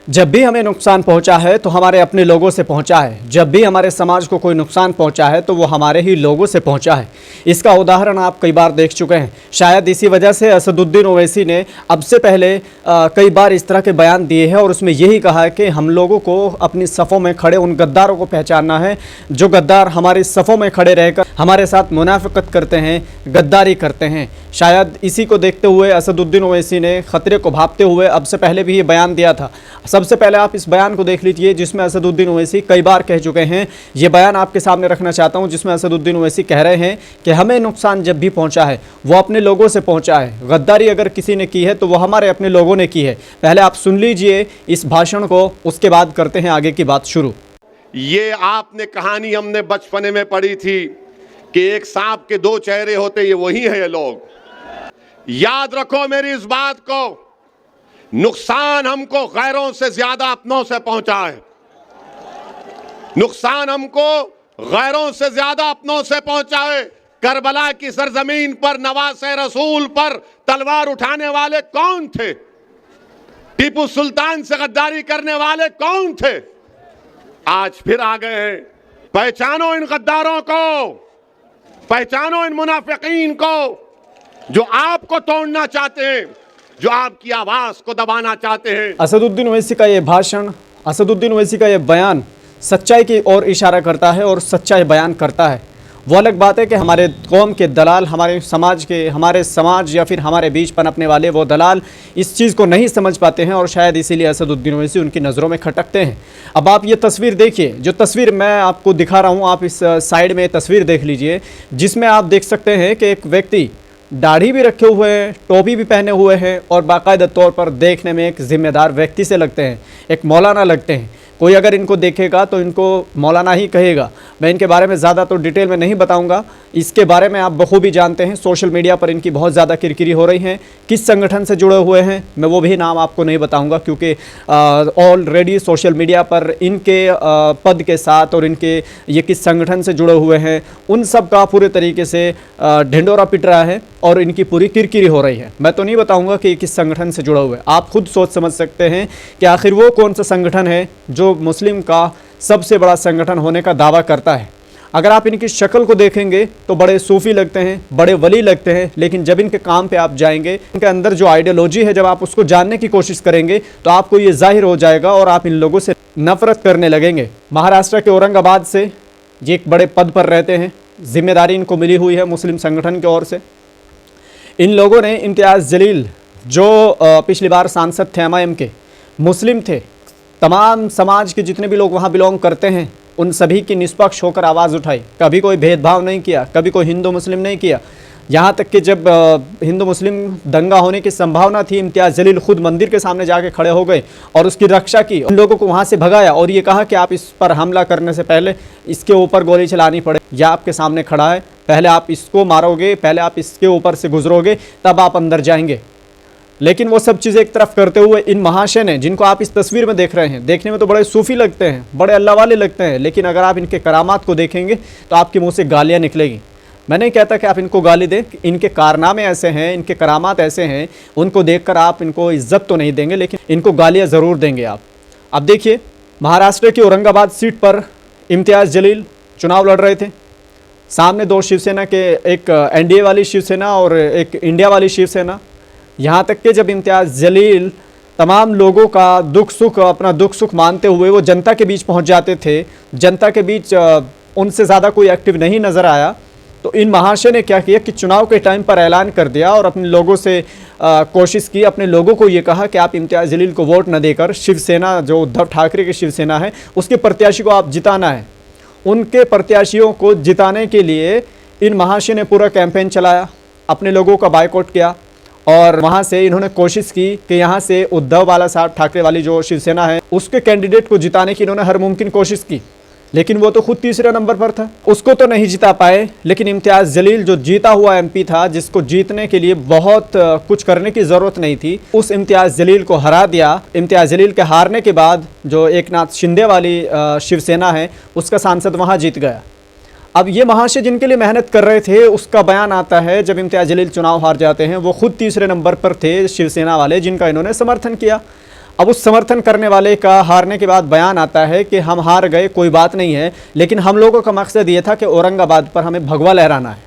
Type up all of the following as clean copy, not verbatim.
जब भी हमें नुकसान पहुंचा है तो हमारे अपने लोगों से पहुंचा है। जब भी हमारे समाज को कोई नुकसान पहुंचा है तो वो हमारे ही लोगों से पहुंचा है। इसका उदाहरण आप कई बार देख चुके हैं। शायद इसी वजह से असदुद्दीन ओवैसी ने अब से पहले कई बार इस तरह के बयान दिए हैं और उसमें यही कहा है कि हम लोगों को अपनी सफ़ों में खड़े उन गद्दारों को पहचानना है जो गद्दार हमारी सफ़ों में खड़े रहकर हमारे साथ मुनाफिकत करते हैं, गद्दारी करते हैं। शायद इसी को देखते हुए असदुद्दीन ओवैसी ने खतरे को भांपते हुए अब से पहले भी ये बयान दिया था। सबसे पहले आप इस बयान को देख लीजिए जिसमें असदुद्दीन ओवैसी कई बार कह चुके हैं। ये बयान आपके सामने रखना चाहता हूं जिसमें असदुद्दीन ओवैसी कह रहे हैं कि हमें नुकसान जब भी पहुंचा है वो अपने लोगों से पहुंचा है। गद्दारी अगर किसी ने की है तो वो हमारे अपने लोगों ने की है। पहले आप सुन लीजिए इस भाषण को, उसके बाद करते हैं आगे की बात शुरू। ये आपने कहानी हमने बचपने में पढ़ी थी कि एक सांप के दो चेहरे होते, ये वही है ये लोग। याद रखो मेरी इस बात को, नुकसान हमको गैरों से ज्यादा अपनों से पहुंचा है। नुकसान हमको गैरों से ज्यादा अपनों से पहुंचा है। करबला की सरजमीन पर नवासे रसूल पर तलवार उठाने वाले कौन थे? टीपू सुल्तान से गद्दारी करने वाले कौन थे? आज फिर आ गए हैं। पहचानो इन गद्दारों को, पहचानो इन मुनाफिकीन को जो आपको तोड़ना चाहते हैं, जो आपकी आवाज को दबाना चाहते हैं। असदुद्दीन ओवैसी का ये भाषण, असदुद्दीन ओवैसी का ये बयान सच्चाई की ओर इशारा करता है और सच्चाई बयान करता है। वो अलग बात है कि हमारे कौम के दलाल, हमारे समाज या फिर हमारे बीच पनपने वाले वो दलाल इस चीज़ को नहीं समझ पाते हैं और शायद इसीलिए असदुद्दीन ओवैसी उनकी नज़रों में खटकते हैं। अब आप ये तस्वीर देखिए, जो तस्वीर मैं आपको दिखा रहा हूँ, आप इस साइड में तस्वीर देख लीजिए जिसमें आप देख सकते हैं कि एक व्यक्ति दाढ़ी भी रखे हुए हैं, टोपी भी पहने हुए हैं और बाकायदा तौर पर देखने में एक ज़िम्मेदार व्यक्ति से लगते हैं, एक मौलाना लगते हैं। कोई अगर इनको देखेगा तो इनको मौलाना ही कहेगा। मैं इनके बारे में ज़्यादा तो डिटेल में नहीं बताऊंगा, इसके बारे में आप बखूबी जानते हैं। सोशल मीडिया पर इनकी बहुत ज़्यादा किरकिरी हो रही है। किस संगठन से जुड़े हुए हैं मैं वो भी नाम आपको नहीं बताऊंगा क्योंकि ऑलरेडी सोशल मीडिया पर इनके पद के साथ और इनके ये किस संगठन से जुड़े हुए हैं उन सब का पूरे तरीके से ढिंडोरा पिट रहा है और इनकी पूरी किरकिरी हो रही है। मैं तो नहीं बताऊँगा कि किस संगठन से जुड़े हुए, आप खुद सोच समझ सकते हैं कि आखिर वो कौन सा संगठन है जो मुस्लिम का सबसे बड़ा संगठन होने का दावा करता है। अगर आप इनकी शक्ल को देखेंगे तो बड़े सूफी लगते हैं, बड़े वली लगते हैं, लेकिन जब इनके काम पे आप जाएंगे, इनके अंदर जो आइडियोलॉजी है, जब आप उसको जानने की कोशिश करेंगे तो आपको ये जाहिर हो जाएगा और आप इन लोगों से नफरत करने लगेंगे। महाराष्ट्र के औरंगाबाद से ये एक बड़े पद पर रहते हैं, जिम्मेदारी इनको मिली हुई है मुस्लिम संगठन की ओर से। इन लोगों ने इम्तियाज़ जलील जो पिछली बार सांसद थे MIM के, मुस्लिम थे, तमाम समाज के जितने भी लोग वहाँ बिलोंग करते हैं उन सभी की निष्पक्ष होकर आवाज़ उठाई। कभी कोई भेदभाव नहीं किया, कभी कोई हिंदू मुस्लिम नहीं किया। यहाँ तक कि जब हिंदू मुस्लिम दंगा होने की संभावना थी, इम्तियाज़ जलील खुद मंदिर के सामने जाके खड़े हो गए और उसकी रक्षा की, उन लोगों को वहाँ से भगाया और ये कहा कि आप इस पर हमला करने से पहले इसके ऊपर गोली चलानी पड़े। यह आपके सामने खड़ा है, पहले आप इसको मारोगे, पहले आप इसके ऊपर से गुजरोगे, तब आप अंदर जाएंगे। लेकिन वो सब चीज़ें एक तरफ करते हुए इन महाशय ने, जिनको आप इस तस्वीर में देख रहे हैं, देखने में तो बड़े सूफी लगते हैं, बड़े अल्लाह वाले लगते हैं, लेकिन अगर आप इनके करामात को देखेंगे तो आपके मुंह से गालियाँ निकलेगी। मैं नहीं कहता कि आप इनको गाली दें, इनके कारनामे ऐसे हैं, इनके करामात ऐसे हैं, उनको देखकर आप इनको इज्जत तो नहीं देंगे लेकिन इनको गालियाँ ज़रूर देंगे आप। अब देखिए, महाराष्ट्र की औरंगाबाद सीट पर इम्तियाज़ जलील चुनाव लड़ रहे थे। सामने दो शिवसेना के, एक NDA वाली शिवसेना और एक इंडिया वाली शिवसेना। यहाँ तक कि जब इम्तियाज़ जलील तमाम लोगों का दुख सुख, अपना दुख सुख मानते हुए वो जनता के बीच पहुँच जाते थे, जनता के बीच उनसे ज़्यादा कोई एक्टिव नहीं नज़र आया, तो इन महाशय ने क्या किया कि चुनाव के टाइम पर ऐलान कर दिया और अपने लोगों से कोशिश की, अपने लोगों को ये कहा कि आप इम्तियाज़ जलील को वोट न देकर शिवसेना, जो उद्धव ठाकरे की शिवसेना है, उसके प्रत्याशी को आप जिताना है। उनके प्रत्याशियों को जिताने के लिए इन महाशय ने पूरा कैंपेन चलाया, अपने लोगों का बायकॉट किया और वहाँ से इन्होंने कोशिश की कि यहाँ से उद्धव वाला साहब ठाकरे वाली जो शिवसेना है उसके कैंडिडेट को जिताने की इन्होंने हर मुमकिन कोशिश की, लेकिन वो तो खुद तीसरे नंबर पर था, उसको तो नहीं जिता पाए। लेकिन इम्तियाज़ जलील जो जीता हुआ MP था, जिसको जीतने के लिए बहुत कुछ करने की ज़रूरत नहीं थी, उस इम्तियाज़ जलील को हरा दिया। इम्तियाज़ जलील के हारने के बाद जो एकनाथ शिंदे वाली शिवसेना है उसका सांसद वहाँ जीत गया। अब ये महाशय जिनके लिए मेहनत कर रहे थे उसका बयान आता है जब इम्तियाज़ जलील चुनाव हार जाते हैं, वो खुद तीसरे नंबर पर थे शिवसेना वाले जिनका इन्होंने समर्थन किया। अब उस समर्थन करने वाले का हारने के बाद बयान आता है कि हम हार गए, कोई बात नहीं है, लेकिन हम लोगों का मकसद ये था कि औरंगाबाद पर हमें भगवा लहराना है।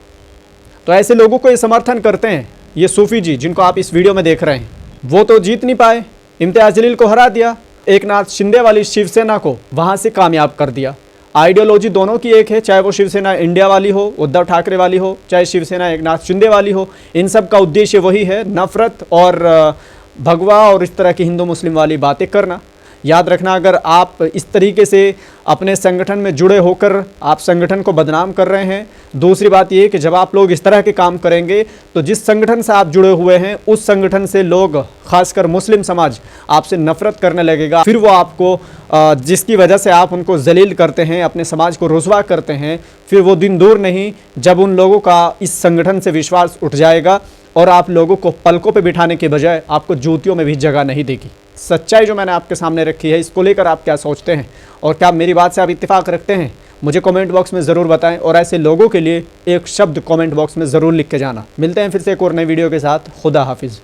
तो ऐसे लोगों को ये समर्थन करते हैं ये सूफी जी जिनको आप इस वीडियो में देख रहे हैं। वो तो जीत नहीं पाए, इम्तियाज़ जलील को हरा दिया, एकनाथ शिंदे वाली शिवसेना को वहाँ से कामयाब कर दिया। आइडियोलॉजी दोनों की एक है, चाहे वो शिवसेना इंडिया वाली हो, उद्धव ठाकरे वाली हो, चाहे शिवसेना एकनाथ शिंदे वाली हो, इन सब का उद्देश्य वही है, नफरत और भगवा और इस तरह की हिंदू मुस्लिम वाली बातें करना। याद रखना, अगर आप इस तरीके से अपने संगठन में जुड़े होकर आप संगठन को बदनाम कर रहे हैं, दूसरी बात ये कि जब आप लोग इस तरह के काम करेंगे तो जिस संगठन से आप जुड़े हुए हैं उस संगठन से लोग, खासकर मुस्लिम समाज, आपसे नफरत करने लगेगा। फिर वो आपको जिसकी वजह से आप उनको जलील करते हैं, अपने समाज को रुसवा करते हैं, फिर वो दिन दूर नहीं जब उन लोगों का इस संगठन से विश्वास उठ जाएगा और आप लोगों को पलकों पे बिठाने के बजाय आपको जूतियों में भी जगह नहीं देगी। सच्चाई जो मैंने आपके सामने रखी है, इसको लेकर आप क्या सोचते हैं और क्या मेरी बात से आप इत्तेफाक रखते हैं, मुझे कमेंट बॉक्स में ज़रूर बताएं। और ऐसे लोगों के लिए एक शब्द कमेंट बॉक्स में ज़रूर लिख के जाना। मिलते हैं फिर से एक और नई वीडियो के साथ। खुदा हाफिज़।